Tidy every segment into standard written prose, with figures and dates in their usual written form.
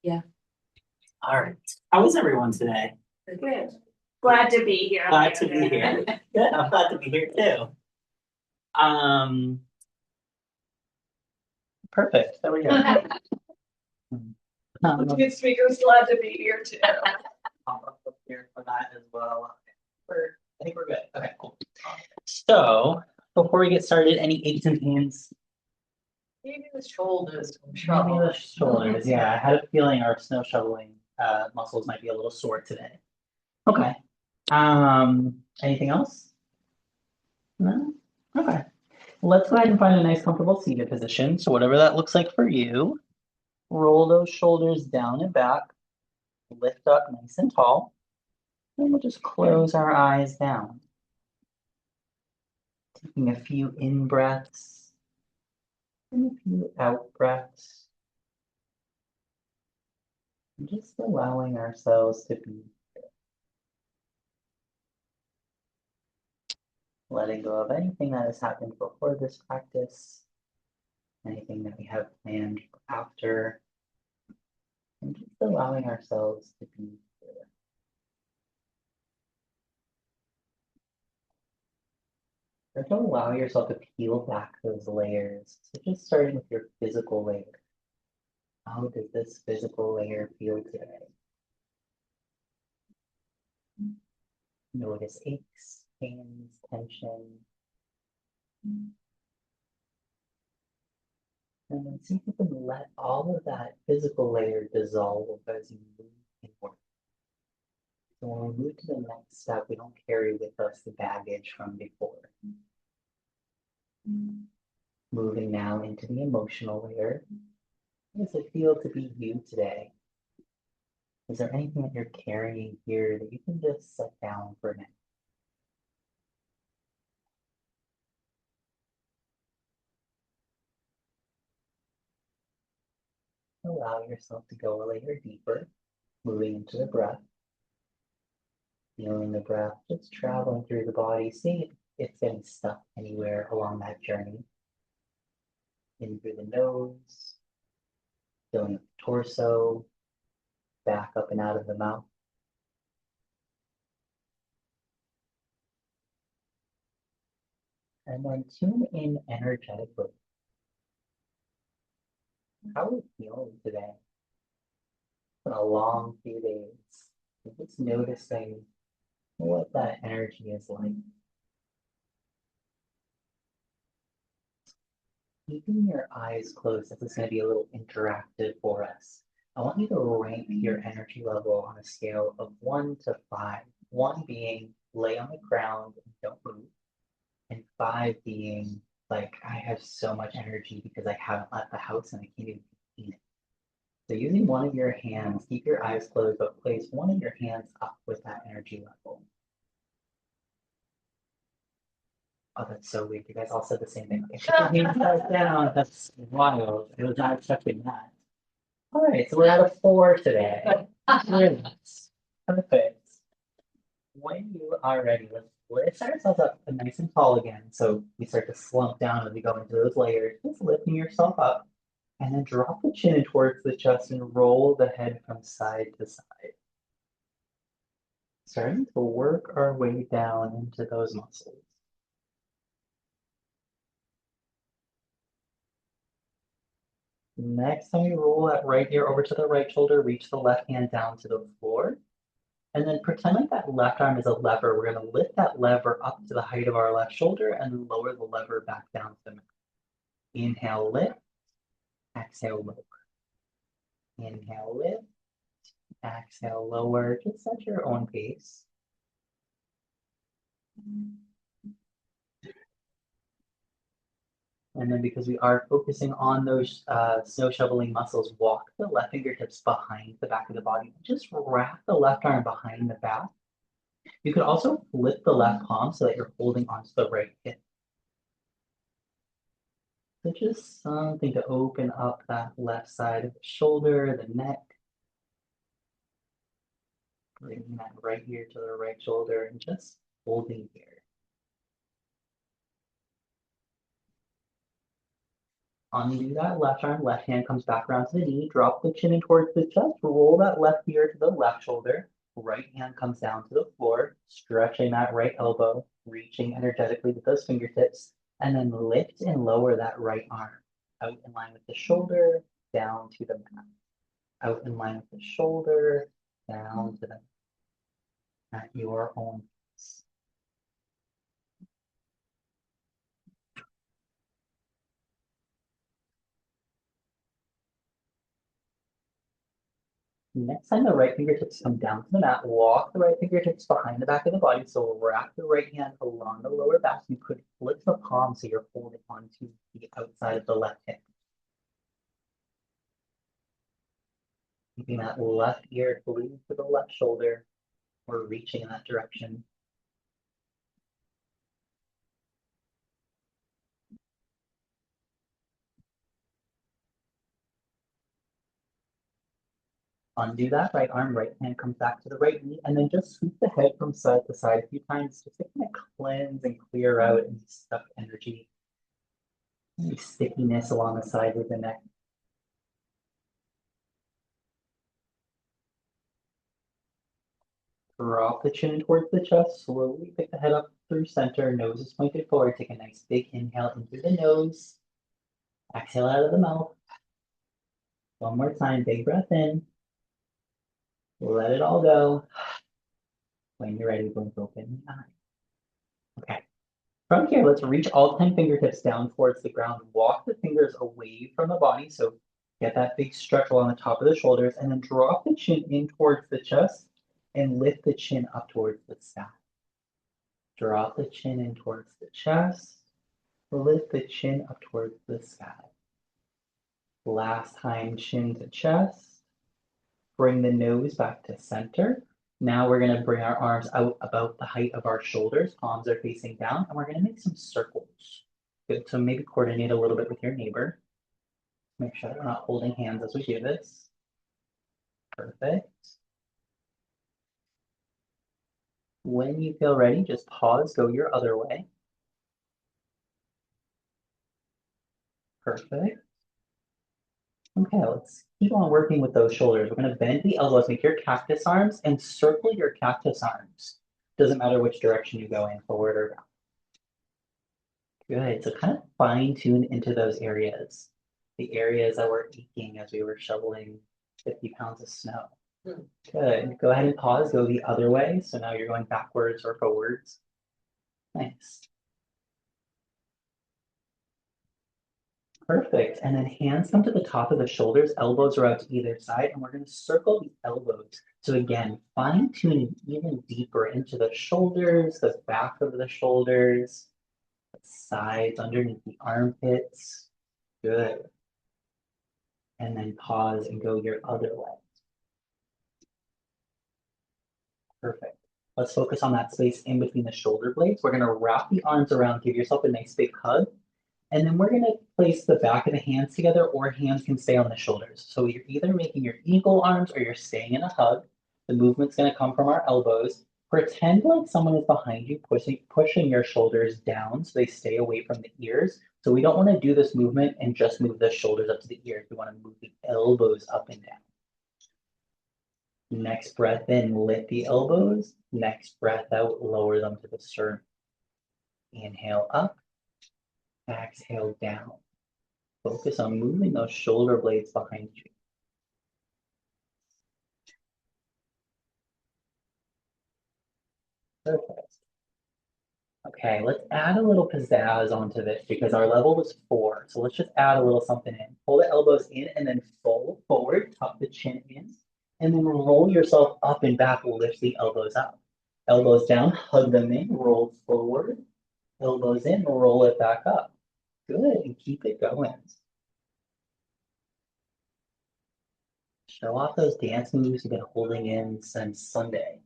Yeah. All right. How was everyone today? Good. Glad to be here. Glad to be here. Good. I'm glad to be here too. Perfect. There we go. Good speakers, glad to be here too. Pop up here for that as well. I think we're good. Okay, cool. So before we get started, any aches and pains? Maybe the shoulders. Maybe the shoulders. Yeah, I had a feeling our snow shoveling muscles might be a little sore today. Okay. Anything else? No? Okay. Let's go ahead and find a nice comfortable seated position. So whatever that looks like for you, roll those shoulders down and back, lift up nice and tall, and we'll just close our eyes down. Taking a few in breaths and a few out breaths. And just allowing ourselves to be here. Letting go of anything that has happened before this practice, anything that we have planned after, and just allowing ourselves to be here. Start to allow yourself to peel back those layers. So just starting with your physical layer. How does this physical layer feel today? Notice aches, pains, tension. And then see if you can let all of that physical layer dissolve as you move inward. So when we move to the next step, we don't carry with us the baggage from before. Moving now into the emotional layer. How does it feel to be you today? Is there anything that you're carrying here that you can just set down for now? Allow yourself to go a layer deeper, moving into the breath. Feeling the breath just traveling through the body, seeing if it's getting stuck anywhere along that journey. In through the nose, filling up the torso, back up and out of the mouth. And then tune in energetically. How are we feeling today? It's been a long few days. Just noticing what that energy is like. Keeping your eyes closed, this is going to be a little interactive for us. I want you to rank your energy level on a scale of 1 to 5. 1 being lay on the ground and don't move, and 5 being like I have so much energy because I haven't left the house and I can't even eat it. So using one of your hands, keep your eyes closed, but place one of your hands up with that energy level. Oh, that's so weird. You guys all said the same thing. Okay, put your hands back down. That's wild. I was not expecting that. All right, so we're at a 4 today. Very nice. Perfect. When you are ready, let's set ourselves up nice and tall again. So we start to slump down as we go into those layers. Just lifting yourself up. And then drop the chin towards the chest and roll the head from side to side. Starting to work our way down into those muscles. Next time you roll that right ear over to the right shoulder, reach the left hand down to the floor. And then pretend like that left arm is a lever. We're going to lift that lever up to the height of our left shoulder and lower the lever back down to the middle. Inhale, lift. Exhale, lower. Inhale, lift. Exhale, lower. Just at your own pace. And then because we are focusing on those snow shoveling muscles, walk the left fingertips behind the back of the body. Just wrap the left arm behind the back. You could also flip the left palm so that you're holding onto the right hip. So just something to open up that left side of the shoulder, the neck. Bringing that right ear to the right shoulder and just holding here. Undo that left arm, left hand comes back around to the knee, drop the chin in towards the chest, roll that left ear to the left shoulder, right hand comes down to the floor, stretching that right elbow, reaching energetically with those fingertips, and then lift and lower that right arm out in line with the shoulder, down to the mat. Out in line with the shoulder, down to the mat at your own pace. Next time the right fingertips come down to the mat, walk the right fingertips behind the back of the body. So wrap the right hand along the lower back. You could flip the palm so you're holding onto the outside of the left hip. Keeping that left ear glued to the left shoulder or reaching in that direction. Undo that right arm, right hand comes back to the right knee, and then just sweep the head from side to side a few times just to kind of cleanse and clear out any stuck energy, any stickiness along the sides of the neck. Drop the chin towards the chest, slowly pick the head up through center, nose is pointed forward, take a nice big inhale in through the nose, exhale out of the mouth. One more time, big breath in, let it all go. When you're ready, blink open the eye. Okay, from here, let's reach all 10 fingertips down towards the ground, walk the fingers away from the body, so get that big stretch along the top of the shoulders, and then drop the chin in towards the chest and lift the chin up towards the sky. Drop the chin in towards the chest. Lift the chin up towards the sky. Last time, chin to chest. Bring the nose back to center. Now we're going to bring our arms out about the height of our shoulders. Palms are facing down, and we're going to make some circles. Good. So maybe coordinate a little bit with your neighbor. Make sure that we're not holding hands as we do this. Perfect. When you feel ready, just pause, go your other way. Perfect. Okay, let's keep on working with those shoulders. We're going to bend the elbows, make your cactus arms, and circle your cactus arms. Doesn't matter which direction you go in, forward or down. Good, so kind of fine tune into those areas. The areas that were aching as we were shoveling 50 pounds of snow. Good, go ahead and pause, go the other way. So now you're going backwards or forwards. Nice. Perfect, and then hands come to the top of the shoulders, elbows are out to either side, and we're going to circle the elbows. So again, fine tuning even deeper into the shoulders, the back of the shoulders, the sides underneath the armpits. Good. And then pause and go your other way. Perfect. Let's focus on that space in between the shoulder blades. We're going to wrap the arms around, give yourself a nice big hug. And then we're going to place the back of the hands together, or hands can stay on the shoulders. So you're either making your eagle arms or you're staying in a hug. The movement's going to come from our elbows. Pretend like someone is behind you, pushing your shoulders down so they stay away from the ears. So we don't want to do this movement and just move the shoulders up to the ears. We want to move the elbows up and down. Next breath in, lift the elbows. Next breath out, lower them to the sternum. Inhale up. Exhale down. Focus on moving those shoulder blades behind you. Perfect. Okay, let's add a little pizzazz onto this because our level was 4. So let's just add a little something in. Pull the elbows in and then fold forward, tuck the chin in, and then roll yourself up and back, lift the elbows up. Elbows down, hug them in, roll forward. Elbows in, roll it back up. Good, and keep it going. Show off those dance moves you've been holding in since Sunday.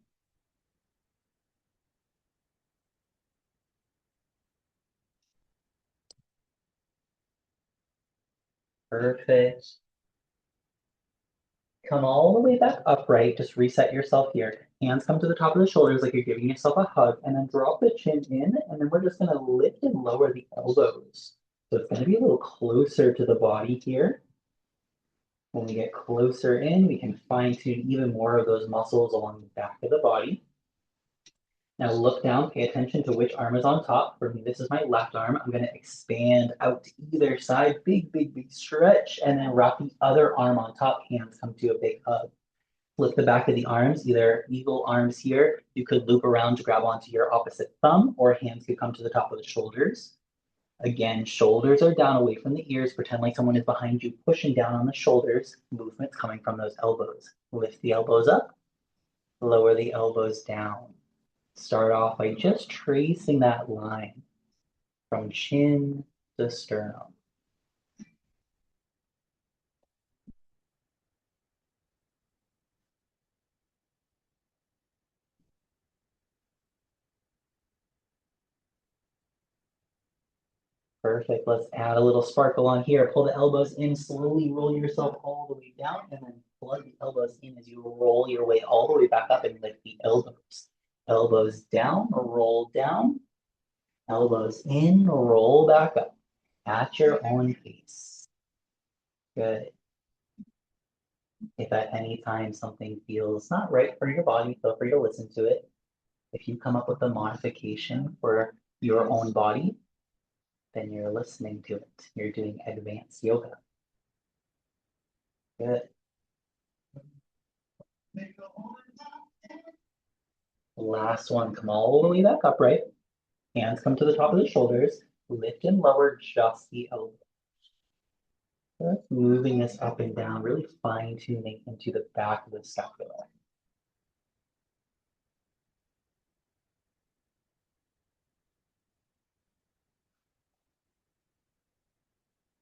Perfect. Come all the way back upright. Just reset yourself here. Hands come to the top of the shoulders like you're giving yourself a hug, and then drop the chin in, and then we're just going to lift and lower the elbows. So it's going to be a little closer to the body here. When we get closer in, we can fine tune even more of those muscles along the back of the body. Now look down, pay attention to which arm is on top. For me, this is my left arm. I'm going to expand out to either side, big, big, big stretch, and then wrap the other arm on top. Hands come to a big hug. Flip the back of the arms, either eagle arms here. You could loop around to grab onto your opposite thumb, or hands could come to the top of the shoulders. Again, shoulders are down away from the ears. Pretend like someone is behind you, pushing down on the shoulders. Movements coming from those elbows. Lift the elbows up, lower the elbows down. Start off by just tracing that line from chin to sternum. Perfect. Let's add a little sparkle on here. Pull the elbows in, slowly roll yourself all the way down, and then plug the elbows in as you roll your way all the way back up and lift the elbows. Elbows down, roll down. Elbows in, roll back up at your own pace. Good. If at any time something feels not right for your body, feel free to listen to it. If you come up with a modification for your own body, then you're listening to it. You're doing advanced yoga. Good. Last one, come all the way back upright. Hands come to the top of the shoulders. Lift and lower just the elbow. Just moving this up and down, really fine tuning into the back of the scapula.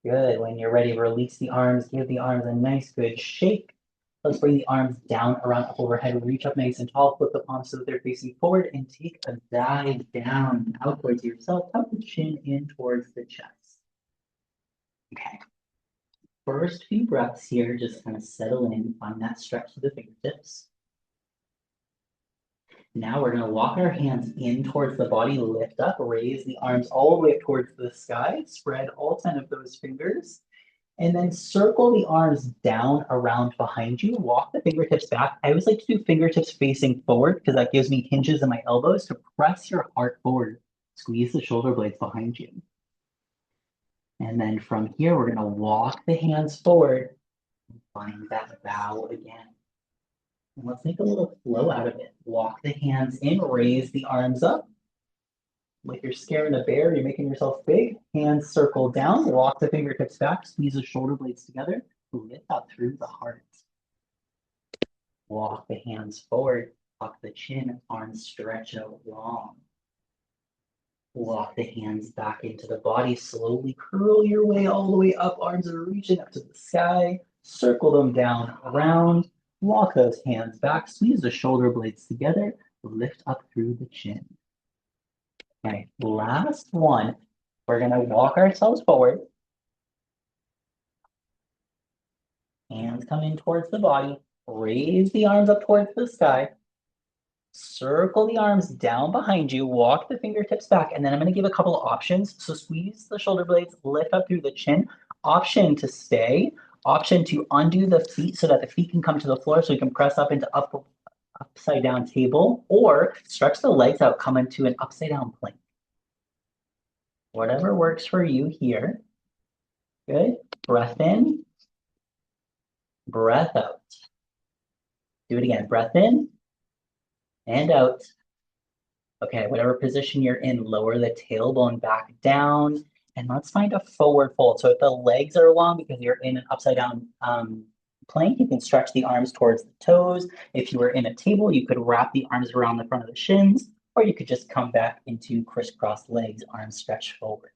Good. When you're ready, release the arms, give the arms a nice good shake. Let's bring the arms down around up overhead, reach up nice and tall, flip the palms so that they're facing forward, and take a dive down out towards yourself, tuck the chin in towards the chest. Okay. First few breaths here, just kind of settle in, find that stretch to the fingertips. Now we're going to walk our hands in towards the body, lift up, raise the arms all the way up towards the sky, spread all 10 of those fingers, and then circle the arms down around behind you, walk the fingertips back. I always like to do fingertips facing forward because that gives me hinges in my elbows to press your heart forward. Squeeze the shoulder blades behind you. And then from here, we're going to walk the hands forward and find that bow again. And let's make a little flow out of it. Walk the hands in, raise the arms up. Like you're scaring a bear, you're making yourself big. Hands circle down, walk the fingertips back, squeeze the shoulder blades together, lift up through the heart. Walk the hands forward, tuck the chin, arms stretch out long. Walk the hands back into the body, slowly curl your way all the way up, arms are reaching up to the sky, circle them down around, walk those hands back, squeeze the shoulder blades together, lift up through the chin. Okay, last one. We're gonna walk ourselves forward. Hands come in towards the body. Raise the arms up towards the sky. Circle the arms down behind you. Walk the fingertips back. And then I'm gonna give a couple of options. So squeeze the shoulder blades, lift up through the chin. Option to stay. Option to undo the feet so that the feet can come to the floor so you can press up into upside down table. Or stretch the legs out, come into an upside down plank. Whatever works for you here. Good. Breath in. Breath out. Do it again. Breath in and out. Okay, whatever position you're in, lower the tailbone back down. And let's find a forward fold. So if the legs are long because you're in an upside down plank, you can stretch the arms towards the toes. If you were in a table, you could wrap the arms around the front of the shins, or you could just come back into crisscross legs, arms stretched forward.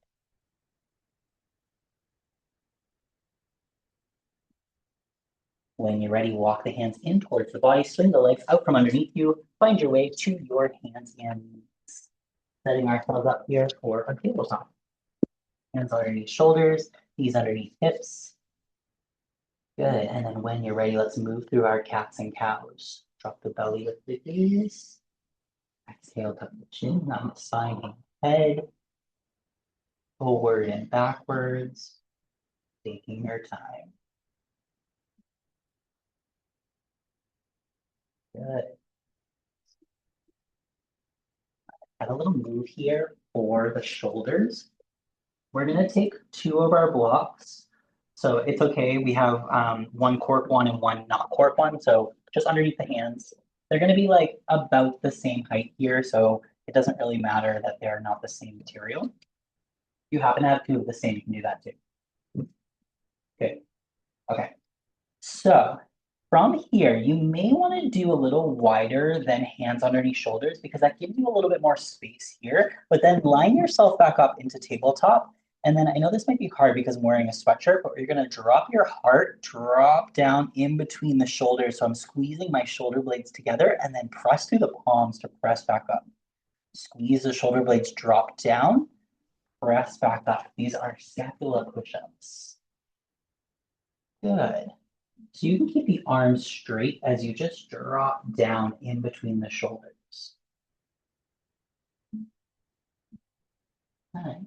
When you're ready, walk the hands in towards the body, swing the legs out from underneath you, find your way to your hands and knees. Setting ourselves up here for a tabletop. Hands underneath shoulders, knees underneath hips. Good, and then when you're ready, let's move through our cats and cows. Drop the belly with the knees. Exhale, tuck the chin, not the spine and head. forward and backwards, taking your time. Good. Add a little move here for the shoulders. We're gonna take two of our blocks. So it's okay, we have one cork one and one not cork one, so just underneath the hands. They're gonna be like about the same height here, so it doesn't really matter that they're not the same material. If you happen to have two of the same, you can do that too. Good. Okay. So from here, you may want to do a little wider than hands underneath shoulders because that gives you a little bit more space here, but then line yourself back up into tabletop. And then I know this might be hard because I'm wearing a sweatshirt, but you're going to drop your heart, drop down in between the shoulders. So I'm squeezing my shoulder blades together and then press through the palms to press back up. Squeeze the shoulder blades, drop down, press back up. These are scapula push-ups. Good. So you can keep the arms straight as you just drop down in between the shoulders. Nice.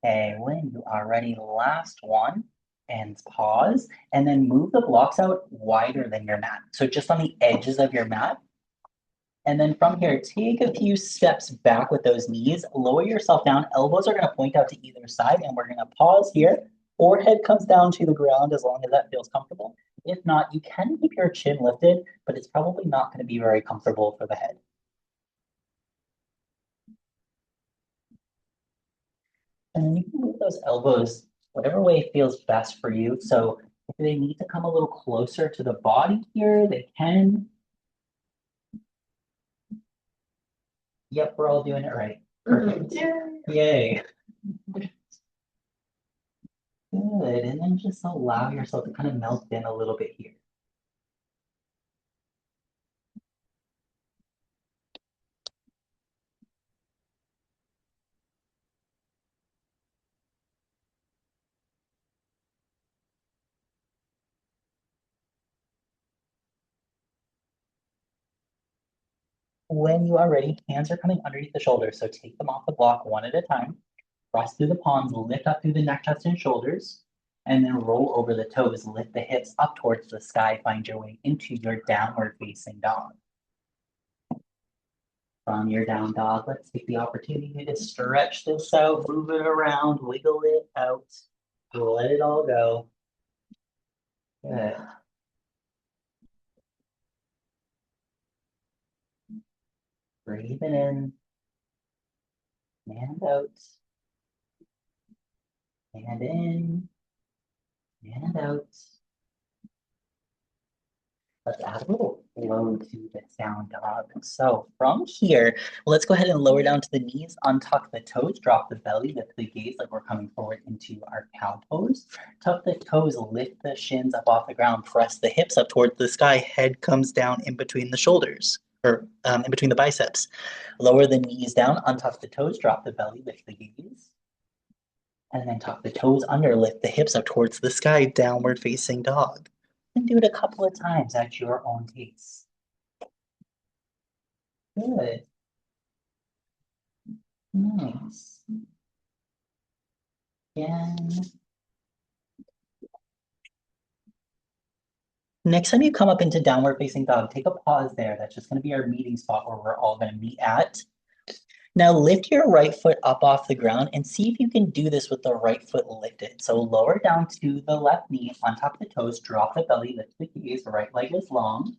Okay, when you are ready, last one, and pause, and then move the blocks out wider than your mat. So just on the edges of your mat. And then from here, take a few steps back with those knees, lower yourself down, elbows are gonna point out to either side, and we're gonna pause here. Forehead comes down to the ground as long as that feels comfortable. If not, you can keep your chin lifted, but it's probably not gonna be very comfortable for the head. And then you can move those elbows whatever way feels best for you. So if they need to come a little closer to the body here, they can. Yep, we're all doing it right. Perfect. Yay. Good, and then just allow yourself to kind of melt in a little bit here. When you are ready, hands are coming underneath the shoulders, so take them off the block one at a time. Press through the palms, lift up through the neck, chest, and shoulders, and then roll over the toes, lift the hips up towards the sky, find your way into your downward facing dog. From your down dog, let's take the opportunity to stretch this out, move it around, wiggle it out, let it all go. Good. Breathing in and out, and in and out. Let's add a little flow to this down dog. So from here, let's go ahead and lower down to the knees, untuck the toes, drop the belly, lift the gaze like we're coming forward into our cow pose. Tuck the toes, lift the shins up off the ground, press the hips up towards the sky, head comes down in between the shoulders, or in between the biceps. Lower the knees down, untuck the toes, drop the belly, lift the gaze. And then tuck the toes under, lift the hips up towards the sky, downward facing dog. And do it a couple of times at your own pace. Good. Nice. Again. Next time you come up into downward facing dog, take a pause there. That's just going to be our meeting spot where we're all going to meet at. Now lift your right foot up off the ground and see if you can do this with the right foot lifted. So lower down to the left knee, untop the toes, drop the belly, lift the gaze, the right leg is long.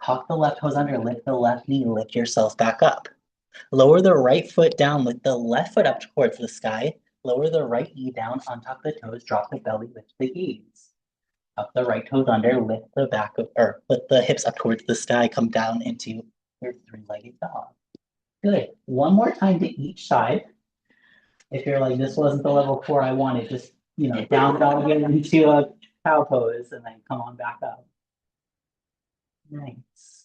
Tuck the left toes under, lift the left knee, lift yourself back up. Lower the right foot down, lift the left foot up towards the sky. Lower the right knee down, untop the toes, drop the belly, lift the gaze. Up the right toes under, lift the back of, or lift the hips up towards the sky, come down into your three-legged dog. Good. One more time to each side. If you're like, this wasn't the level 4 I wanted, just, down dog into a cow pose and then come on back up. Nice.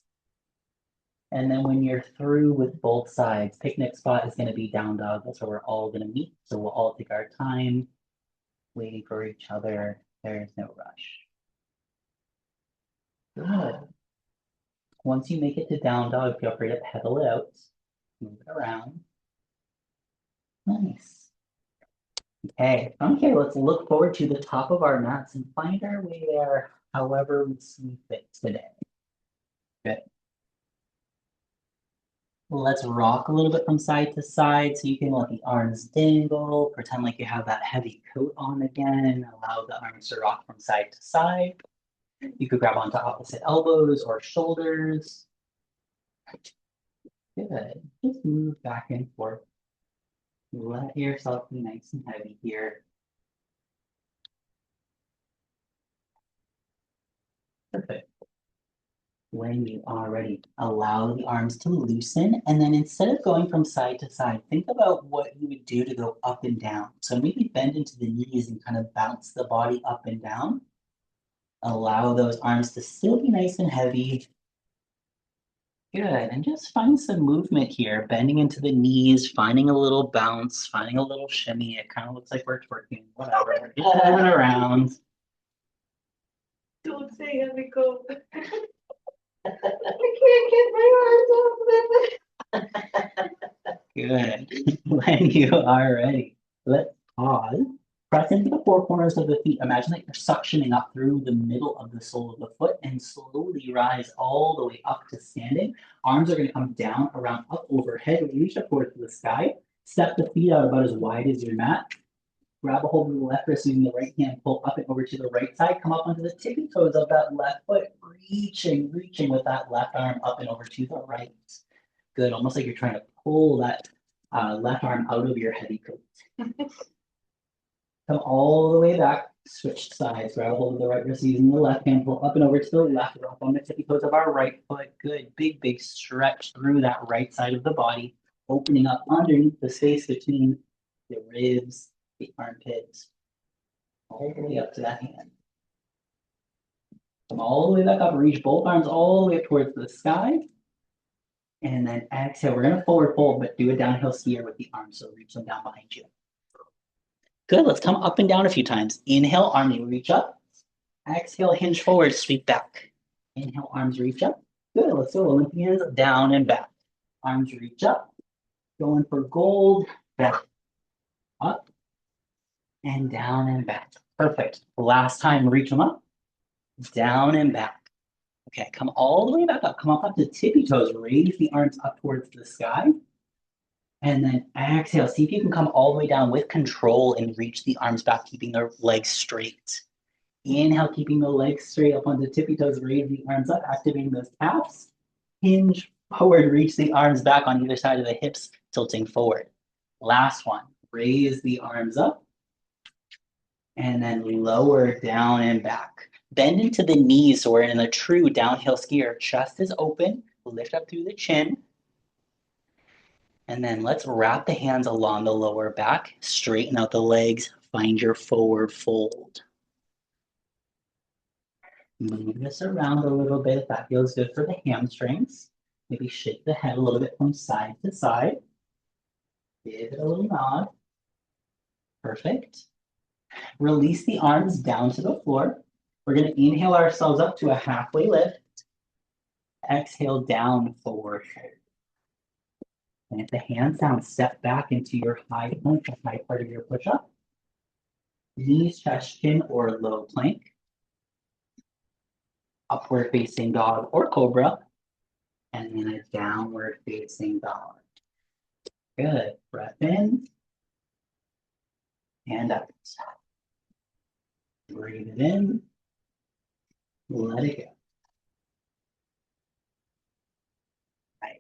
And then when you're through with both sides, picnic spot is going to be down dog. That's where we're all going to meet. So we'll all take our time, waiting for each other. There's no rush. Good. Once you make it to down dog, feel free to pedal it out. Move it around. Nice. Okay, let's look forward to the top of our mats and find our way there however we see fit today. Good. Let's rock a little bit from side to side so you can let the arms dangle, pretend like you have that heavy coat on again, allow the arms to rock from side to side. You could grab onto opposite elbows or shoulders. Good. Just move back and forth. Let yourself be nice and heavy here. Perfect. When you are ready, allow the arms to loosen. And then instead of going from side to side, think about what you would do to go up and down. So maybe bend into the knees and kind of bounce the body up and down. Allow those arms to still be nice and heavy. Good, and just find some movement here, bending into the knees, finding a little bounce, finding a little shimmy. It kind of looks like we're twerking, whatever. Just moving around. Don't say heavy coat. I can't get my arms off. Good. When you are ready, let's pause. Press into the four corners of the feet. Imagine that you're suctioning up through the middle of the sole of the foot and slowly rise all the way up to standing. Arms are going to come down, around, up, overhead. Reach up towards the sky. Step the feet out about as wide as your mat. Grab a hold of the left wrist using the right hand. Pull up and over to the right side. Come up onto the tippy toes of that left foot. Reaching with that left arm up and over to the right. Good. Almost like you're trying to pull that left arm out of your heavy coat. Come all the way back, switch sides, grab a hold of the right wrist using the left hand, pull up and over to the left, up on the tippy toes of our right foot. Good, big stretch through that right side of the body, opening up underneath the space between the ribs, the armpits, all the way up to that hand. Come all the way back up, reach both arms all the way up towards the sky. And then exhale, we're gonna forward fold, but do a downhill skier with the arms, so reach them down behind you. Good, let's come up and down a few times. Inhale, arms reach up. Exhale, hinge forward, sweep back. Inhale, arms reach up. Good, let's go, Olympians, down and back. Arms reach up. Going for gold, back. Up. And down and back. Perfect. Last time, reach them up. Down and back. Okay, come all the way back up. Come up to tippy toes. Raise the arms up towards the sky. And then exhale, see if you can come all the way down with control and reach the arms back, keeping the legs straight. Inhale, keeping the legs straight up onto tippy toes, raise the arms up, activating those calves. Hinge forward, reach the arms back on either side of the hips, tilting forward. Last one, raise the arms up. And then lower down and back. Bend into the knees so we're in a true downhill skier. Chest is open, lift up through the chin. And then let's wrap the hands along the lower back, straighten out the legs, find your forward fold. Move this around a little bit if that feels good for the hamstrings. Maybe shake the head a little bit from side to side. Give it a little nod. Perfect. Release the arms down to the floor. We're going to inhale ourselves up to a halfway lift. Exhale down forward. And if the hands down, step back into your high plank, the high part of your push-up. Knees, chest, chin, or low plank. Upward facing dog or cobra. And then a downward facing dog. Good. Breath in. And out. Breathe it in. Let it go. Right.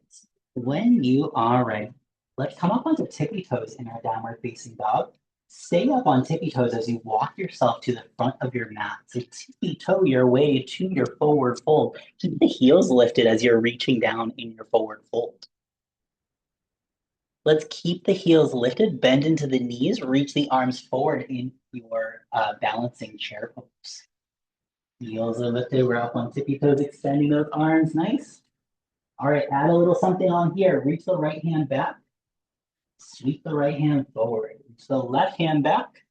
When you are ready, let's come up onto tippy toes in our downward facing dog. Stay up on tippy toes as you walk yourself to the front of your mat. So tippy toe your way to your forward fold. Keep the heels lifted as you're reaching down in your forward fold. Let's keep the heels lifted, bend into the knees, reach the arms forward in your balancing chair pose. Heels are lifted, we're up on tippy toes, extending those arms, nice. All right, add a little something on here. Reach the right hand back, sweep the right hand forward. Reach the left hand back,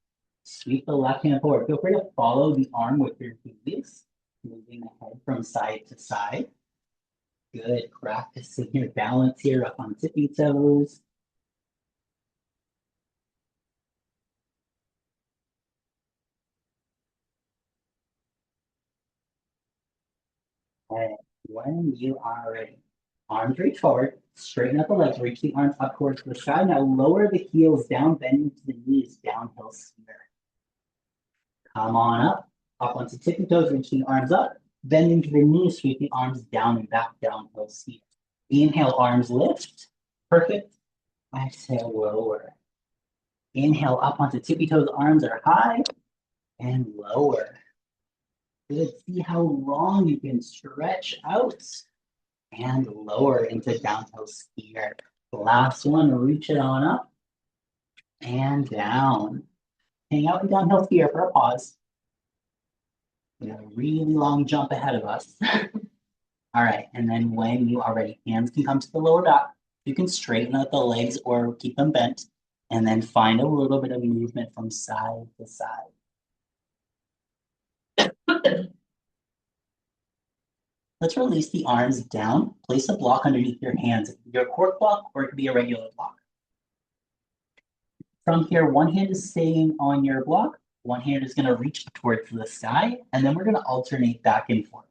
sweep the left hand forward. Feel free to follow the arm with your gaze, moving the head from side to side. Good. Practicing your balance here up on tippy toes. And when you are ready, arms reach forward, straighten up the legs, reach the arms up towards the sky. Now lower the heels down, bend into the knees, downhill skier. Come on up onto tippy toes, reach the arms up, bend into the knees, sweep the arms down and back, downhill skier. Inhale, arms lift. Perfect. Exhale, lower. Inhale, up onto tippy toes, arms are high and lower. Good. See how long you can stretch out and lower into downhill skier. Last one, reach it on up and down. Hang out in downhill skier for a pause. We have a really long jump ahead of us. All right, and then when you are ready, hands can come to the lower back. You can straighten out the legs or keep them bent, and then find a little bit of movement from side to side. Let's release the arms down. Place a block underneath your hands. It can be a cork block or it could be a regular block. From here, one hand is staying on your block. One hand is going to reach towards the sky, and then we're going to alternate back and forth.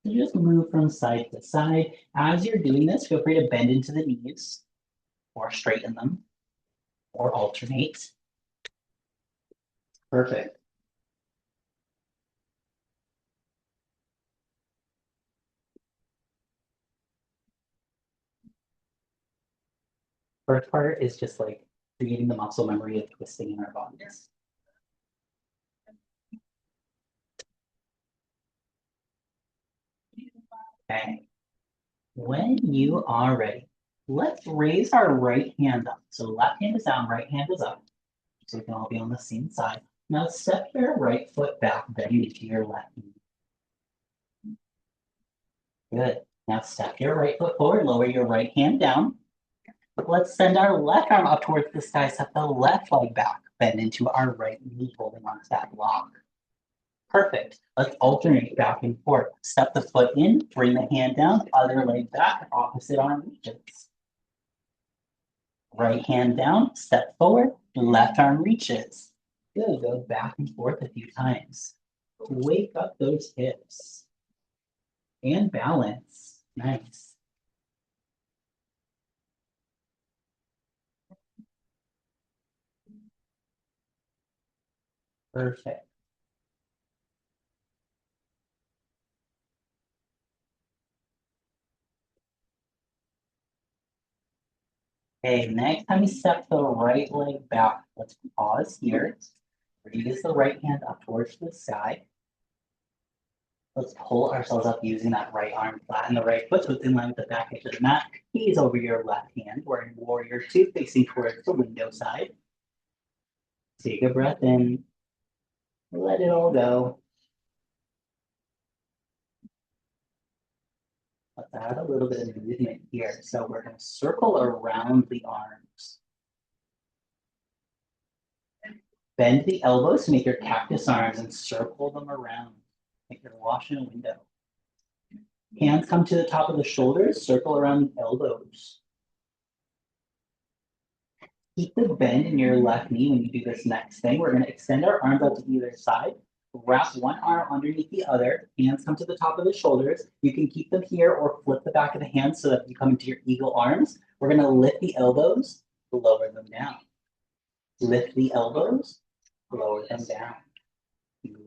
So just move from side to side. As you're doing this, feel free to bend into the knees or straighten them or alternate. Perfect. First part is just like creating the muscle memory of twisting in our bodies. Okay. When you are ready, let's raise our right hand up. So left hand is down, right hand is up. So we can all be on the same side. Now step your right foot back, bend into your left knee. Good. Now step your right foot forward, lower your right hand down. Let's send our left arm up towards the sky, step the left leg back, bend into our right knee, holding on to that block. Perfect. Let's alternate back and forth. Step the foot in, bring the hand down, other leg back, opposite arm reaches. Right hand down, step forward, left arm reaches. Good, go back and forth a few times. Wake up those hips. And balance. Nice. Perfect. Okay, next time you step the right leg back, let's pause here. Raise the right hand up towards the sky. Let's pull ourselves up using that right arm, flatten the right foot so it's in line with the back edge of the mat. Knees over your left hand. We're in warrior two, facing towards the window side. Take a breath in. Let it all go. Let's add a little bit of movement here. So we're going to circle around the arms. Bend the elbows to make your cactus arms and circle them around like you're washing a window. Hands come to the top of the shoulders, circle around the elbows. Keep the bend in your left knee when you do this next thing. We're going to extend our arms out to either side. Wrap one arm underneath the other. Hands come to the top of the shoulders. You can keep them here or flip the back of the hands so that you come into your eagle arms. We're going to lift the elbows, lower them down. Lift the elbows, lower them down.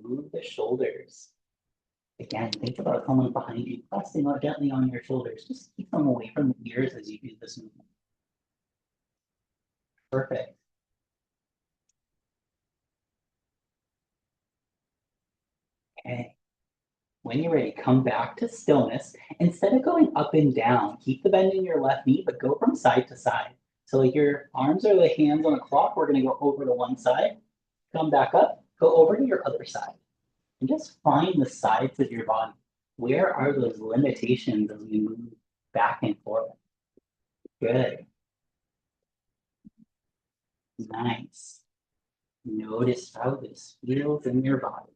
Move the shoulders. Again, think about someone behind you, pressing gently on your shoulders. Just keep them away from the ears as you do this movement. Perfect. Okay. When you're ready, come back to stillness. Instead of going up and down, keep the bend in your left knee, but go from side to side. So like your arms are the hands on a clock. We're going to go over to one side, come back up, go over to your other side. And just find the sides of your body. Where are those limitations as we move back and forth? Good. Nice. Notice how this feels in your body.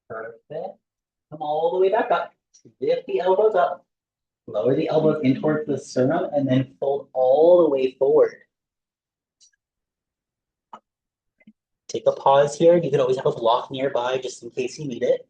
Perfect. Come all the way back up. Lift the elbows up. Lower the elbows in towards the sternum and then fold all the way forward. Take a pause here. You can always have a block nearby just in case you need it.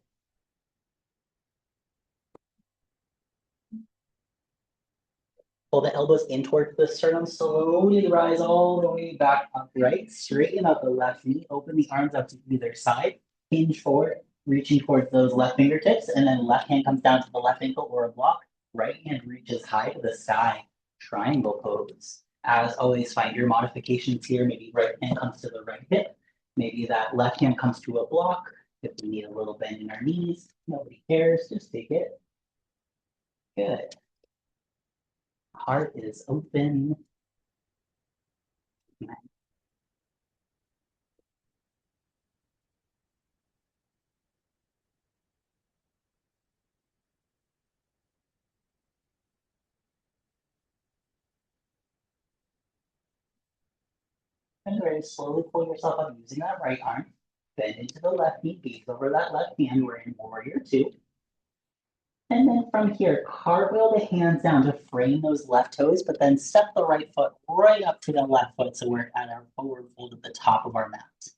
Pull the elbows in towards the sternum. Slowly rise all the way back upright. Straighten out the left knee. Open the arms up to either side. Hinge forward, reaching towards those left fingertips. And then left hand comes down to the left ankle or a block. Right hand reaches high to the sky. Triangle pose. As always, find your modifications here. Maybe right hand comes to the right hip. Maybe that left hand comes to a block. If we need a little bend in our knees, nobody cares. Just take it. Good. Heart is open. And very slowly pull yourself up using that right arm. Bend into the left knee, gaze over that left hand. We're in warrior two. And then from here, cartwheel the hands down to frame those left toes, but then step the right foot right up to the left foot so we're at our forward fold at the top of our mat.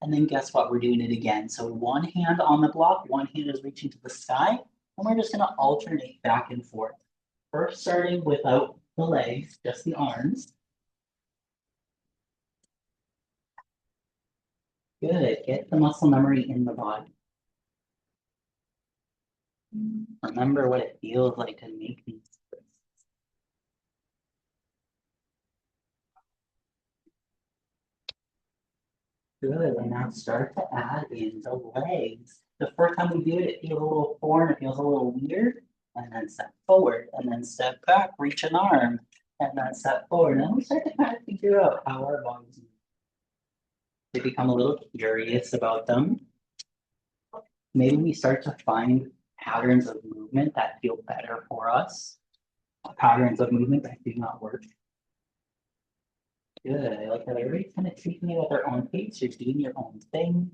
And then guess what? We're doing it again. So one hand on the block, one hand is reaching to the sky, and we're just gonna alternate back and forth. First starting without the legs, just the arms. Good, get the muscle memory in the body. Remember what it feels like to make these twists. Good, and now start to add in the legs. The first time we do it, it feels a little foreign, it feels a little weird. And then step forward, and then step back, reach an arm, and then step forward. And then we start to kind of figure out how our bodies move. We become a little curious about them. Maybe we start to find patterns of movement that feel better for us, patterns of movement that do not work. Good. I like that everybody's kind of treating it at their own pace. You're doing your own thing.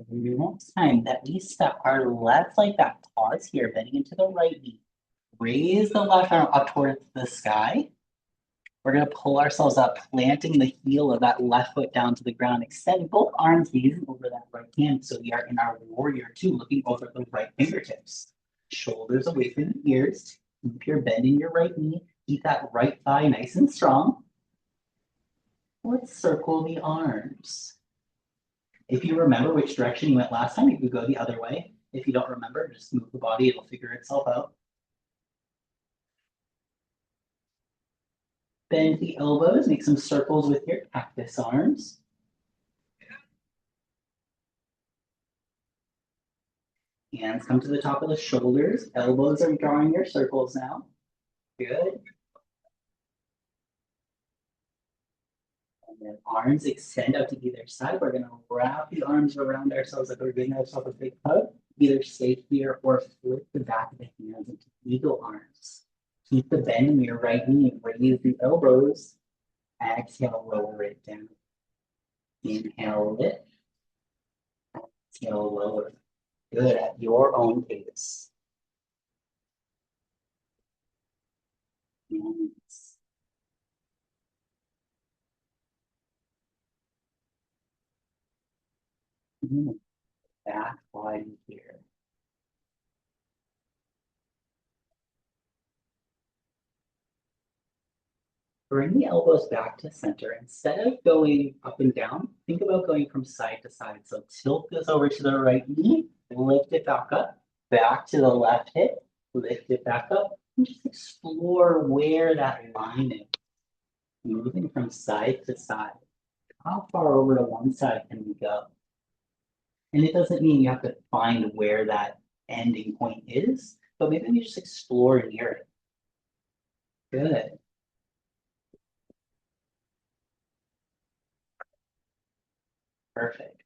Next time that we step our left leg back, pause here, bending into the right knee. Raise the left arm up towards the sky. We're gonna pull ourselves up, planting the heel of that left foot down to the ground, extend both arms gazing over that right hand. So we are in our warrior two, looking over the right fingertips. Shoulders away from the ears. Keep your bend in your right knee. Keep that right thigh nice and strong. Let's circle the arms. If you remember which direction you went last time, you could go the other way. If you don't remember, just move the body, it'll figure itself out. Bend the elbows, make some circles with your cactus arms. Hands come to the top of the shoulders. Elbows are drawing your circles now. Good. And then arms extend out to either side. We're gonna wrap the arms around ourselves like we're giving ourselves a big hug. Either stay here or flip the back of the hands into eagle arms. Keep the bend in your right knee and raise the elbows. Exhale, lower it down. Inhale, lift. Exhale, lower. Good, at your own pace. Yes. Back wide here. Bring the elbows back to center. Instead of going up and down, think about going from side to side. So tilt this over to the right knee, lift it back to the left hip, lift it back up, and just explore where that line is. Moving from side to side. How far over to one side can we go? And it doesn't mean you have to find where that ending point is, but maybe we just explore near it. Good. Perfect.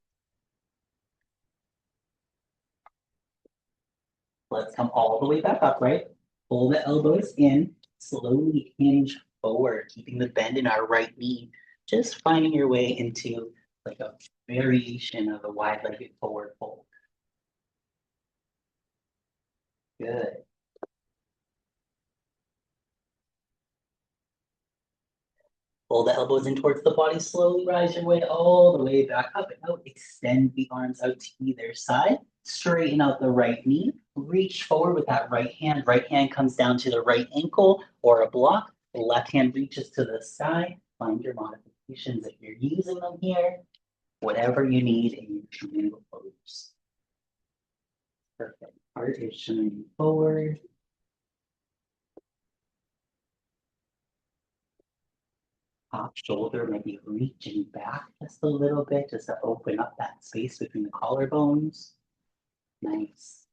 Let's come all the way back up, right? Pull the elbows in, slowly hinge forward, keeping the bend in our right knee. Just finding your way into like a variation of a wide-legged forward fold. Good. Pull the elbows in towards the body, slowly rise your way all the way back up and out. Extend the arms out to either side. Straighten out the right knee. Reach forward with that right hand. Right hand comes down to the right ankle or a block. The left hand reaches to the side. Find your modifications if you're using them here. Whatever you need in your triangle pose. Perfect. Heart is shining forward. Top shoulder maybe reaching back just a little bit, just to open up that space between the collarbones. Nice.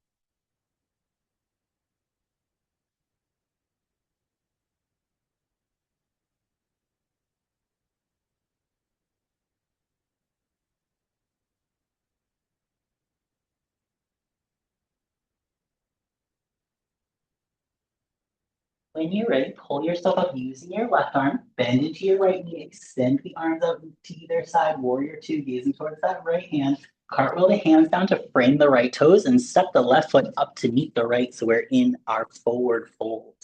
When you're ready, pull yourself up using your left arm, bend into your right knee, extend the arms out to either side, warrior two, gazing towards that right hand. Cartwheel the hands down to frame the right toes and step the left foot up to meet the right, so we're in our forward fold.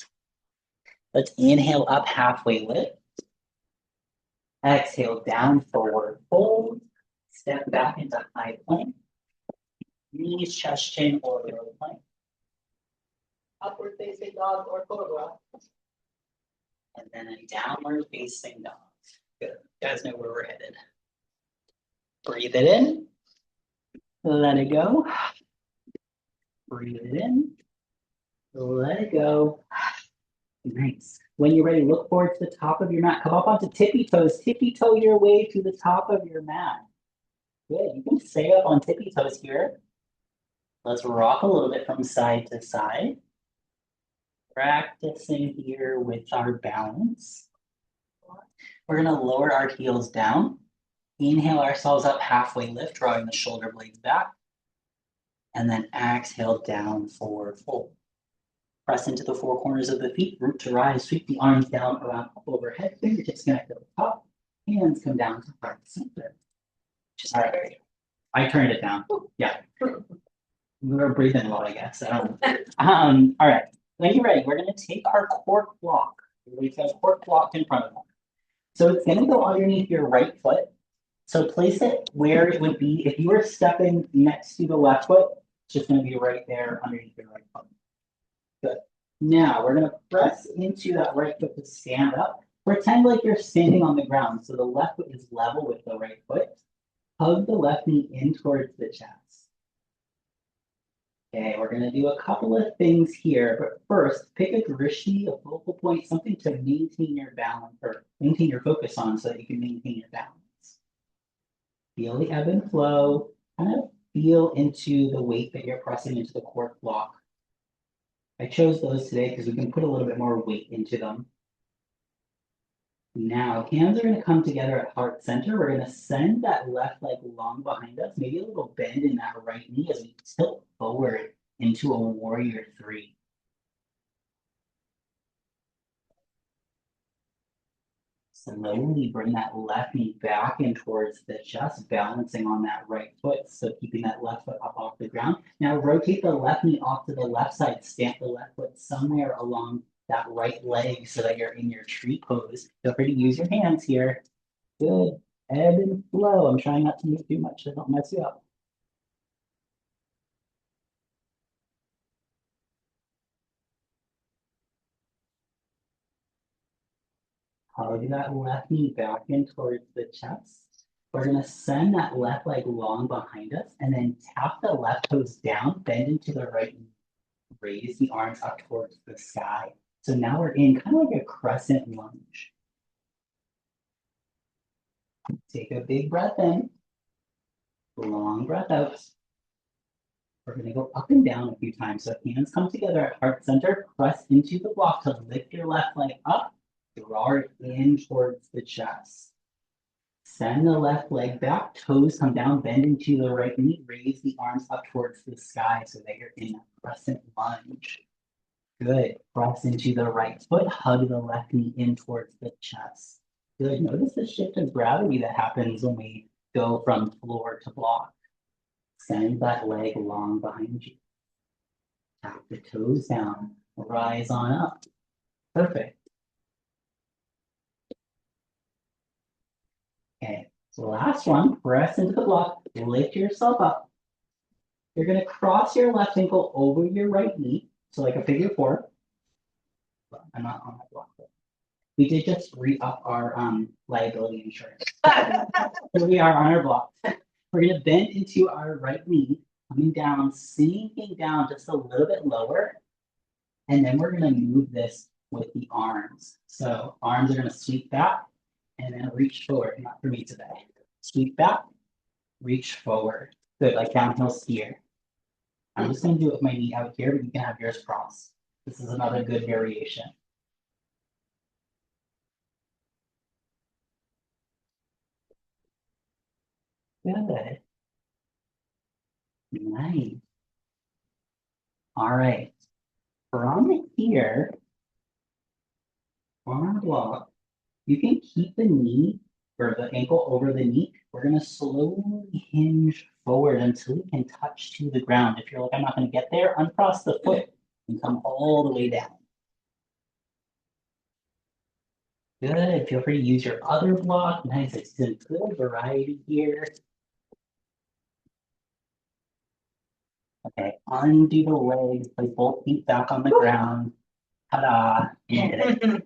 Let's inhale up, halfway lift. Exhale down, forward fold. Step back into high plank. Knees, chest, chin, or low plank. Upward facing dog or cobra. And then a downward facing dog. Good. You guys know where we're headed. Breathe it in. Let it go. Breathe it in. Let it go. Nice. When you're ready, look forward to the top of your mat. Come up onto tippy toes. Tippy toe your way to the top of your mat. Good. You can stay up on tippy toes here. Let's rock a little bit from side to side. Practicing here with our balance. We're going to lower our heels down. Inhale ourselves up, halfway lift, drawing the shoulder blades back. And then exhale down, forward fold. Press into the four corners of the feet, root to rise, sweep the arms down, around, up overhead, fingertips connect to the top, hands come down to heart center. All right, I turned it down. Yeah. We were breathing a lot, I guess. All right, when you're ready, we're gonna take our cork block. We've got a cork block in front of us. So it's gonna go underneath your right foot. So place it where it would be if you were stepping next to the left foot. It's just gonna be right there underneath your right foot. Good. Now we're gonna press into that right foot to stand up. Pretend like you're standing on the ground. So the left foot is level with the right foot. Hug the left knee in towards the chest. Okay, we're gonna do a couple of things here, but first, pick a drishti, a focal point, something to maintain your balance or maintain your focus on so that you can maintain your balance. Feel the ebb and flow, kind of feel into the weight that you're pressing into the cork block. I chose those today because we can put a little bit more weight into them. Now, hands are going to come together at heart center. We're going to send that left leg long behind us, maybe a little bend in that right knee as we tilt forward into a warrior three. Slowly bring that left knee back in towards the chest, balancing on that right foot. So keeping that left foot up off the ground. Now rotate the left knee off to the left side, stamp the left foot somewhere along that right leg so that you're in your tree pose. Feel free to use your hands here. Good. Ebb and flow. I'm trying not to move too much so I don't mess you up. Hug that left knee back in towards the chest. We're going to send that left leg long behind us and then tap the left toes down, bend into the right knee. Raise the arms up towards the sky. So now we're in kind of like a crescent lunge. Take a big breath in. Long breath out. We're going to go up and down a few times. So hands come together at heart center. Press into the block to lift your left leg up. Draw it in towards the chest. Send the left leg back, toes come down, bend into the right knee, raise the arms up towards the sky so that you're in a crescent lunge. Good. Press into the right foot, hug the left knee in towards the chest. Good. Notice the shift of gravity that happens when we go from floor to block. Send that leg long behind you. Tap the toes down, rise on up. Perfect. Okay, so last one, press into the block, lift yourself up. You're gonna cross your left ankle over your right knee, so like a figure four. But I'm not on my block. We did just re-up our liability insurance. Here we are on our block. We're gonna bend into our right knee, coming down, sinking down just a little bit lower. And then we're gonna move this with the arms. So arms are gonna sweep back and then reach forward, not for me today. Sweep back, reach forward. Good, like downhill skier. I'm just gonna do it with my knee out here, but you can have yours crossed. This is another good variation. Good. Nice. All right. From here, on our block, you can keep the knee or the ankle over the knee. We're gonna slowly hinge forward until we can touch to the ground. If you're like, I'm not gonna get there, uncross the foot and come all the way down. Good. Feel free to use your other block. Nice. It's a good variety here. Okay, undo the legs, place both feet back on the ground. Ta-da. You did it.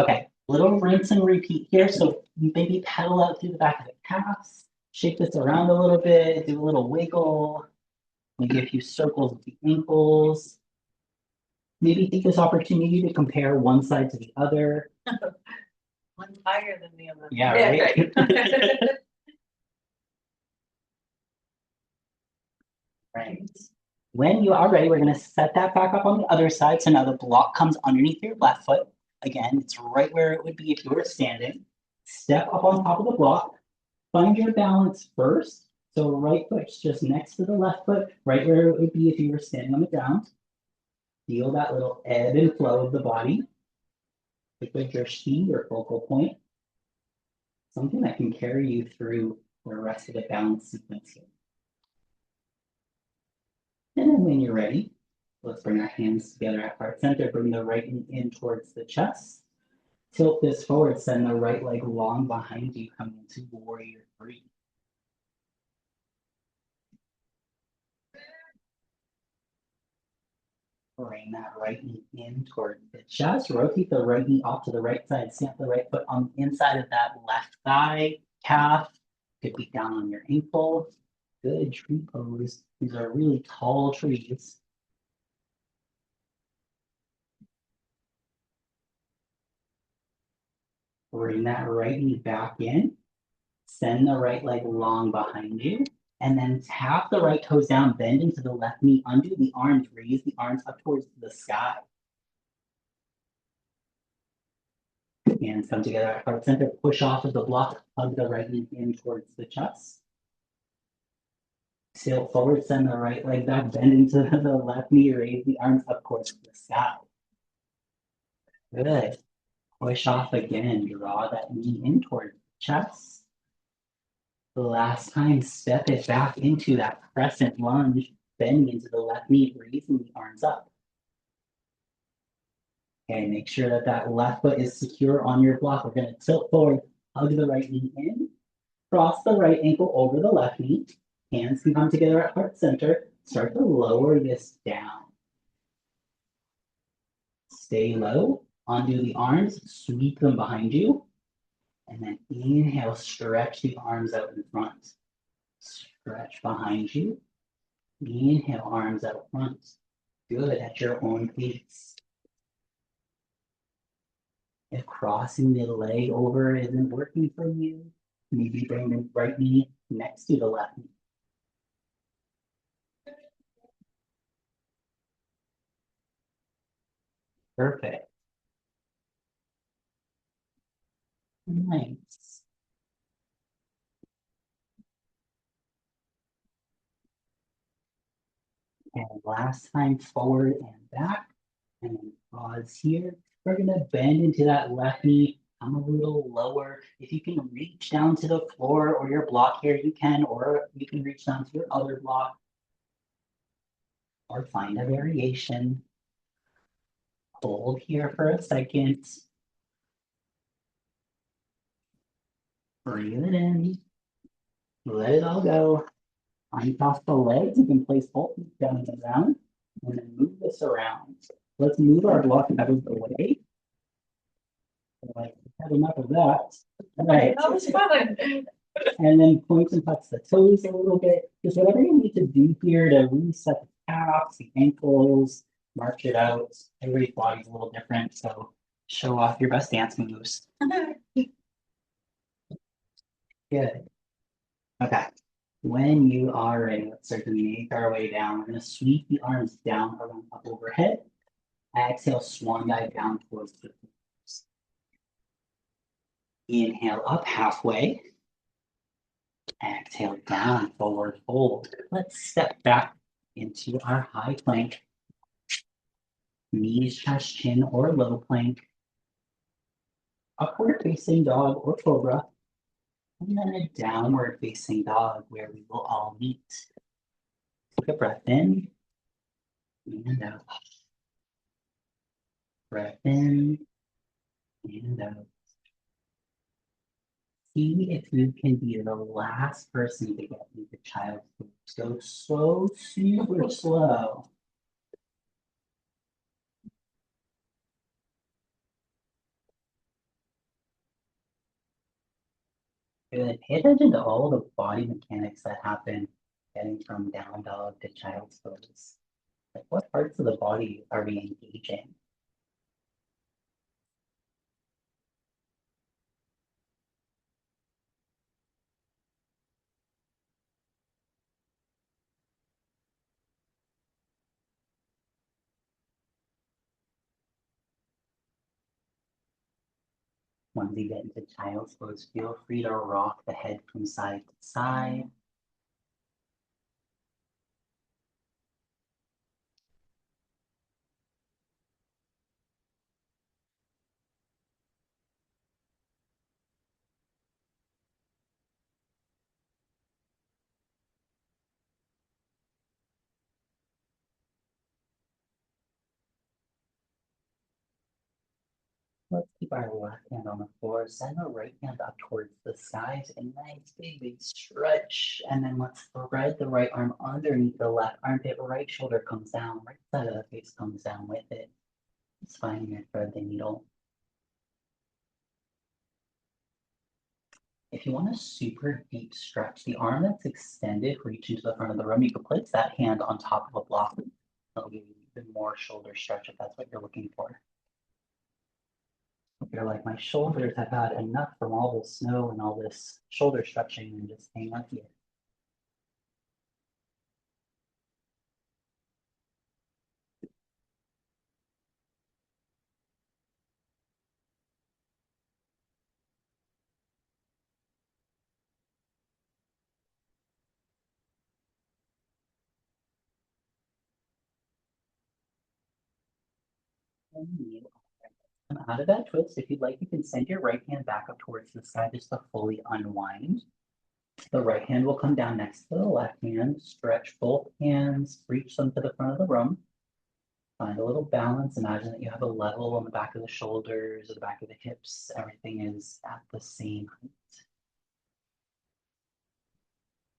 Okay, little rinse and repeat here. So you maybe pedal out through the back of the calves, shake this around a little bit, do a little wiggle, maybe a few circles with the ankles. Maybe take this opportunity to compare one side to the other. One's higher than the other. Yeah, right. Right. When you are ready, we're going to set that back up on the other side. So now the block comes underneath your left foot. Again, it's right where it would be if you were standing. Step up on top of the block. Find your balance first. So right foot's just next to the left foot, right where it would be if you were standing on the ground. Feel that little ebb and flow of the body. Pick a drishti or focal point. Something that can carry you through the rest of the balance sequence here. And then when you're ready, let's bring our hands together at heart center. Bring the right knee in towards the chest. Tilt this forward, send the right leg long behind you, coming into warrior three. Bring that right knee in towards the chest. Rotate the right knee off to the right side. Stamp the right foot on the inside of that left thigh, calf. Good feet down on your ankle. Good tree pose. These are really tall trees. Bring that right knee back in. Send the right leg long behind you. And then tap the right toes down, bend into the left knee, undo the arms, raise the arms up towards the sky. Hands come together at heart center, push off of the block, hug the right knee in towards the chest. Sail forward, send the right leg back, bend into the left knee, raise the arms up towards the sky. Good. Push off again, draw that knee in towards the chest. The last time, step it back into that crescent lunge, bending into the left knee, raising the arms up. Okay, make sure that that left foot is secure on your block. We're going to tilt forward, hug the right knee in, cross the right ankle over the left knee. Hands can come together at heart center. Start to lower this down. Stay low, undo the arms, sweep them behind you. And then inhale, stretch the arms out in front. Stretch behind you. Inhale, arms out front. Good, at your own pace. If crossing the leg over isn't working for you, maybe bring the right knee next to the left knee. Perfect. Nice. And last time forward and back. And then pause here. We're gonna bend into that left knee. Come a little lower. If you can reach down to the floor or your block here, you can, or you can reach down to your other block. Or find a variation. Hold here for a second. Breathe it in. Let it all go. Uncross the legs. You can place both feet down on the ground and then move this around. Let's move our block out of the way. Like, have enough of that. All right. That was fun. And then point and touch the toes a little bit. Just whatever you need to do here to reset the calves, the ankles, march it out. Everybody's body's a little different, so show off your best dance moves. Good. Okay. When you are ready, let's start to make our way down. We're going to sweep the arms down, around, up overhead. Exhale, swan dive down towards the hips. Inhale up halfway. Exhale down, forward fold. Let's step back into our high plank. Knees, chest, chin, or low plank. Upward facing dog or cobra. And then a downward facing dog where we will all meet. Take a breath in and out. Breath in and out. See if you can be the last person to get into child's pose. Go slow, super slow. Good. Pay attention to all the body mechanics that happen getting from down dog to child's pose. Like what parts of the body are we engaging? Once you get into child's pose, feel free to rock the head from side to side. Let's keep our left hand on the floor, send the right hand up towards the skies, a nice big stretch. And then let's thread the right arm underneath the left armpit, right shoulder comes down, right side of the face comes down with it. It's finding your thread the needle. If you want a super deep stretch, the arm that's extended, reach into the front of the room, you can place that hand on top of a block. That'll give you even more shoulder stretch if that's what you're looking for. If you're like, my shoulders have had enough from all this snow and all this shoulder stretching, and just hang up here. Come out of that twist. If you'd like, you can send your right hand back up towards the sky just to fully unwind. The right hand will come down next to the left hand. Stretch both hands, reach them to the front of the room. Find a little balance. Imagine that you have a level on the back of the shoulders or the back of the hips. Everything is at the same height.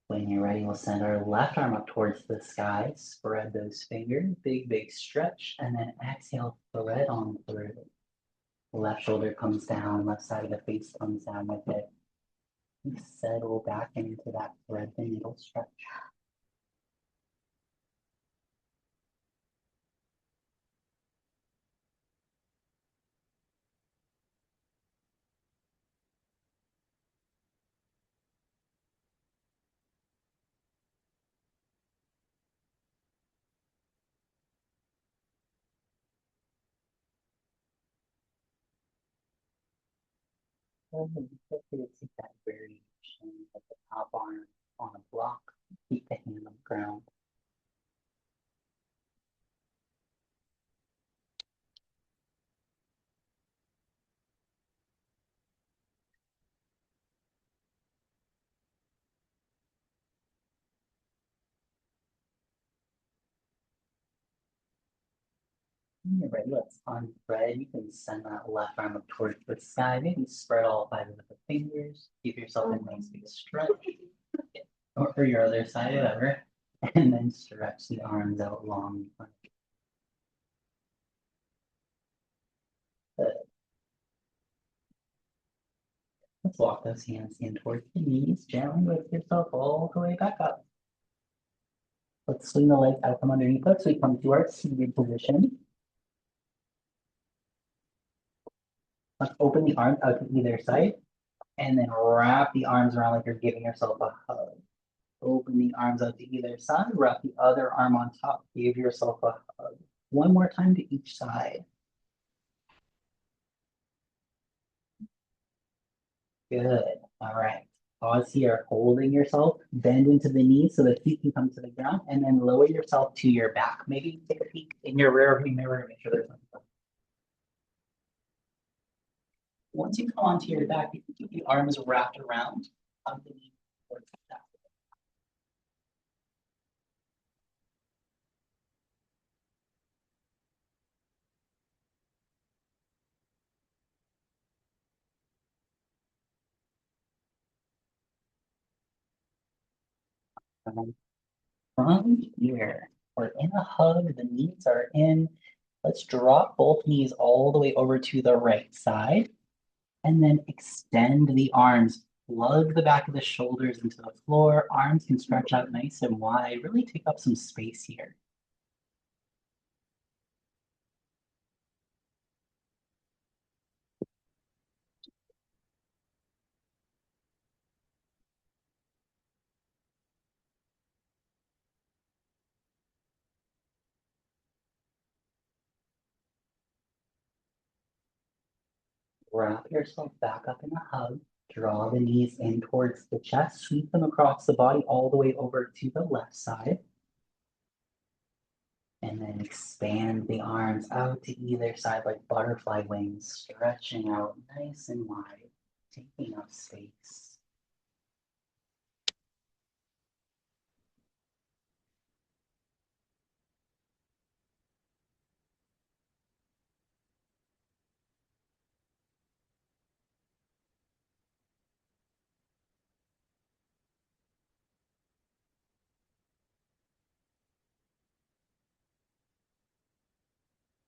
When you're ready, we'll send our left arm up towards the sky. Spread those fingers, big stretch, and then exhale, thread on through. Left shoulder comes down, left side of the face comes down with it. And settle back into that thread the needle stretch. And then feel free to take that variation at the top arm on a block. Keep the hand on the ground. When you're ready, let's unthread. You can send that left arm up towards the sky. Maybe spread all five of the fingers. Give yourself a nice big stretch. Or your other side, whatever. And then stretch the arms out long. Good. Let's walk those hands in towards the knees. Gently lift yourself all the way back up. Let's swing the legs out from underneath us. We come to our seated position. Let's open the arms out to either side. And then wrap the arms around like you're giving yourself a hug. Open the arms out to either side. Wrap the other arm on top. Give yourself a hug. One more time to each side. Good. All right. Pause here, holding yourself. Bend into the knees so the feet can come to the ground, and then lower yourself to your back. Maybe take a peek in your rear view mirror to make sure there's nothing. Once you come onto your back, you can keep the arms wrapped around underneath towards the back. From here, we're in a hug, the knees are in. Let's drop both knees all the way over to the right side. And then extend the arms. Plug the back of the shoulders into the floor. Arms can stretch out nice and wide. Really take up some space here. Wrap yourself back up in a hug. Draw the knees in towards the chest. Sweep them across the body all the way over to the left side. And then expand the arms out to either side like butterfly wings, stretching out nice and wide, taking up space.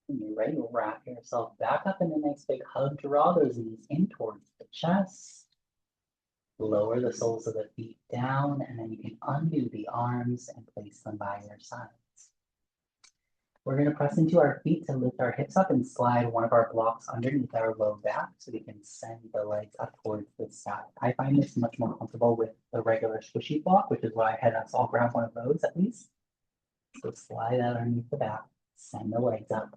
When you're ready, wrap yourself back up in a nice big hug. Draw those knees in towards the chest. Lower the soles of the feet down, and then you can undo the arms and place them by your sides. We're going to press into our feet to lift our hips up and slide one of our blocks underneath our low back so we can send the legs up towards the side. I find this much more comfortable with the regular squishy block, which is why I had us all grab one of those at least. So slide that underneath the back, send the legs up.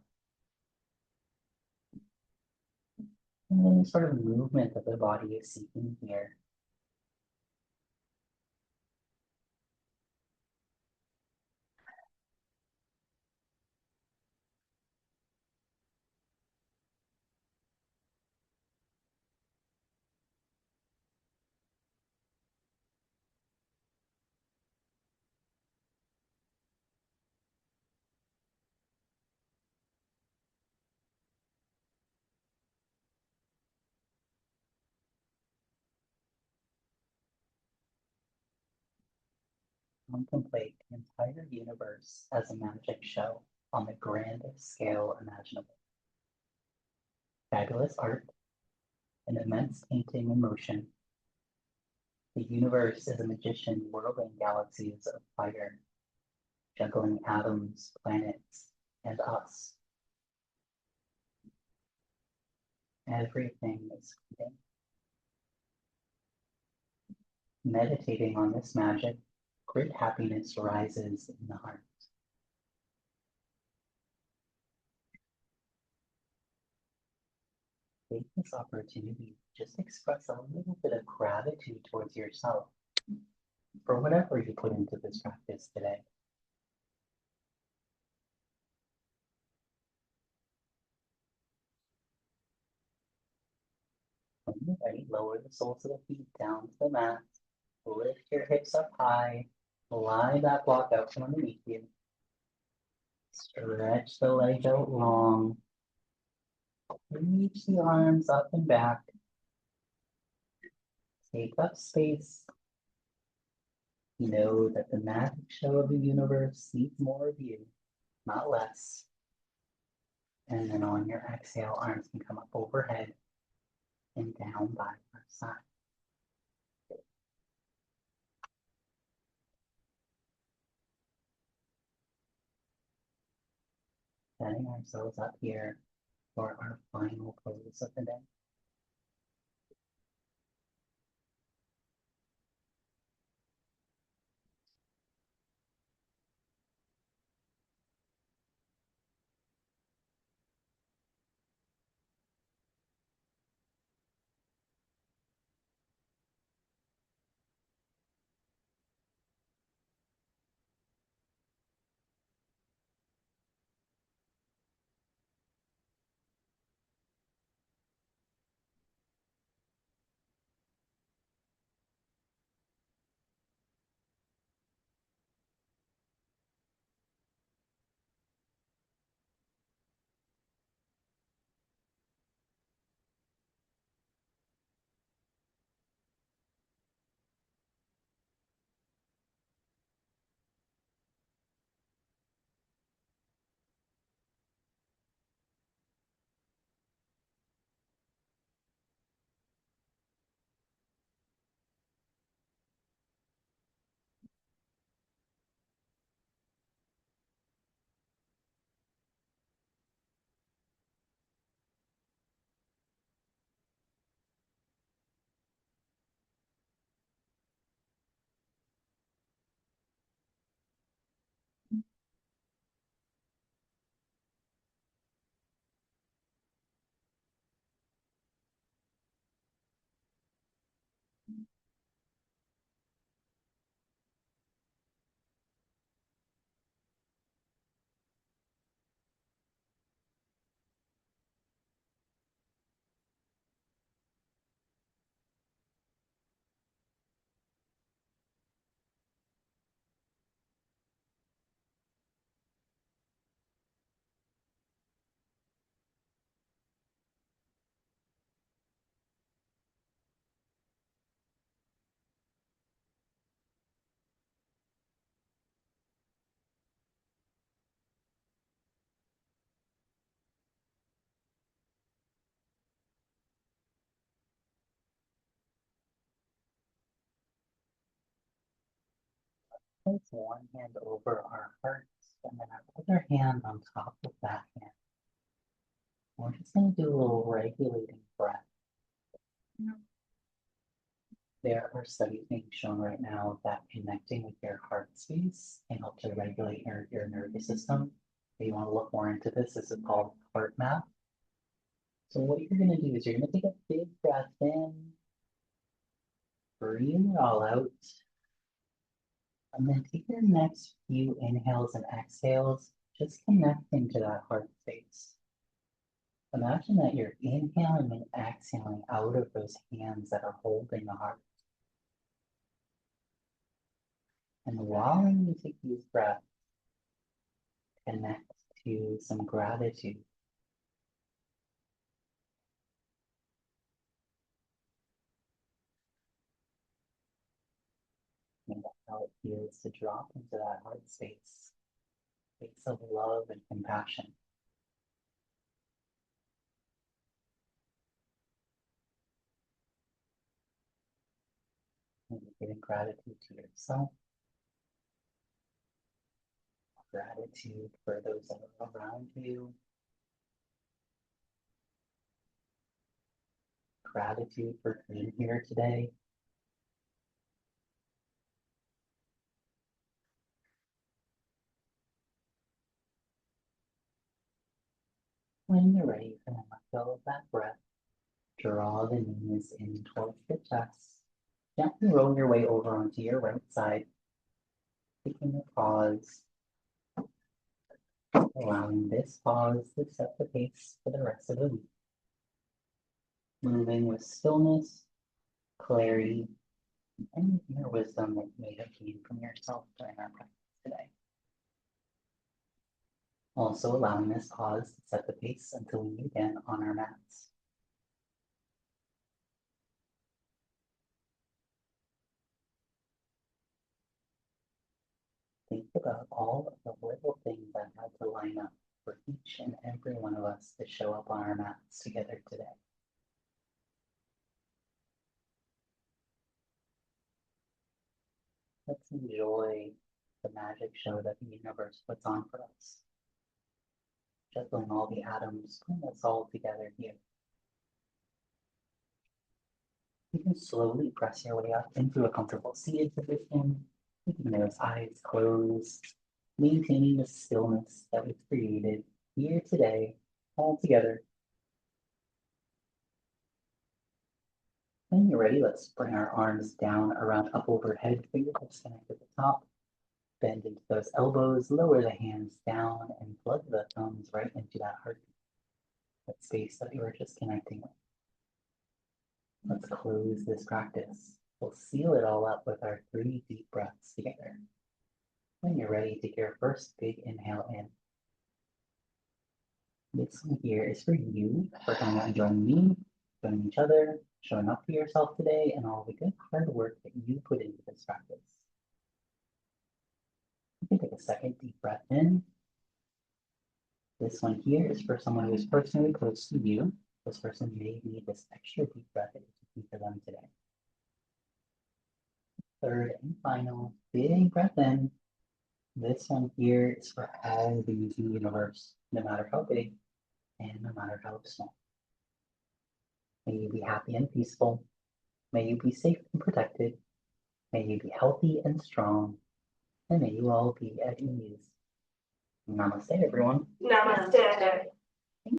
And any sort of movement that the body is seeking here. Contemplate the entire universe as a magic show on the grandest scale imaginable. Fabulous art, an immense painting in motion. The universe is a magician whirling galaxies of fire, juggling atoms, planets, and us. Everything is fleeting. Meditating on this magic, great happiness rises in the heart. Take this opportunity to just express a little bit of gratitude towards yourself for whatever you put into this practice today. When you're ready, lower the soles of the feet down to the mat. Lift your hips up high. Lie that block out from underneath you. Stretch the leg out long. Reach the arms up and back. Take up space. Know that the magic show of the universe needs more of you, not less. And then on your exhale, arms can come up overhead and down by your side. Setting ourselves up here for our final pose of the day. Place one hand over our hearts and then our other hand on top of that hand. We're just going to do a little regulating breath. There are studies being shown right now that connecting with your heart space can help to regulate your nervous system. If you want to look more into this, this is called heart map. So what you're going to do is you're going to take a big breath in, breathe it all out, and then take your next few inhales and exhales, just connecting to that heart space. Imagine that you're inhaling and exhaling out of those hands that are holding the heart. And while you take these breaths, connect to some gratitude. And how it feels to drop into that heart space. Space of love and compassion. And giving gratitude to yourself. Gratitude for those that are around you. Gratitude for being here today. When you're ready, you can let go of that breath. Draw the knees in towards the chest. Gently roll your way over onto your right side. Taking a pause. Allowing this pause to set the pace for the rest of the week. Moving with stillness, clarity, and inner wisdom that you may have gained from yourself during our practice today. Also allowing this pause to set the pace until we meet again on our mats. Think about all of the little things that had to line up for each and every one of us to show up on our mats together today. Let's enjoy the magic show that the universe puts on for us. Juggling all the atoms, putting us all together here. You can slowly press your way up into a comfortable seated position, keeping those eyes closed, maintaining the stillness that we've created here today, all together. When you're ready, let's bring our arms down around up overhead, fingertips connect at the top. Bend into those elbows, lower the hands down, and plug the thumbs right into that heartbeat, that space that we were just connecting with. Let's close this practice. We'll seal it all up with our 3 deep breaths together. When you're ready, take your first big inhale in. This one here is for you, for coming out and joining me, joining each other, showing up for yourself today, and all the good hard work that you put into this practice. You can take a second deep breath in. This one here is for someone who is personally close to you. This person may need this extra deep breath that you're taking for them today. Third and final, big breath in. This one here is for all beings in the universe, no matter how big and no matter how small. May you be happy and peaceful. May you be safe and protected. May you be healthy and strong. And may you all be at ease. Namaste, everyone. Namaste.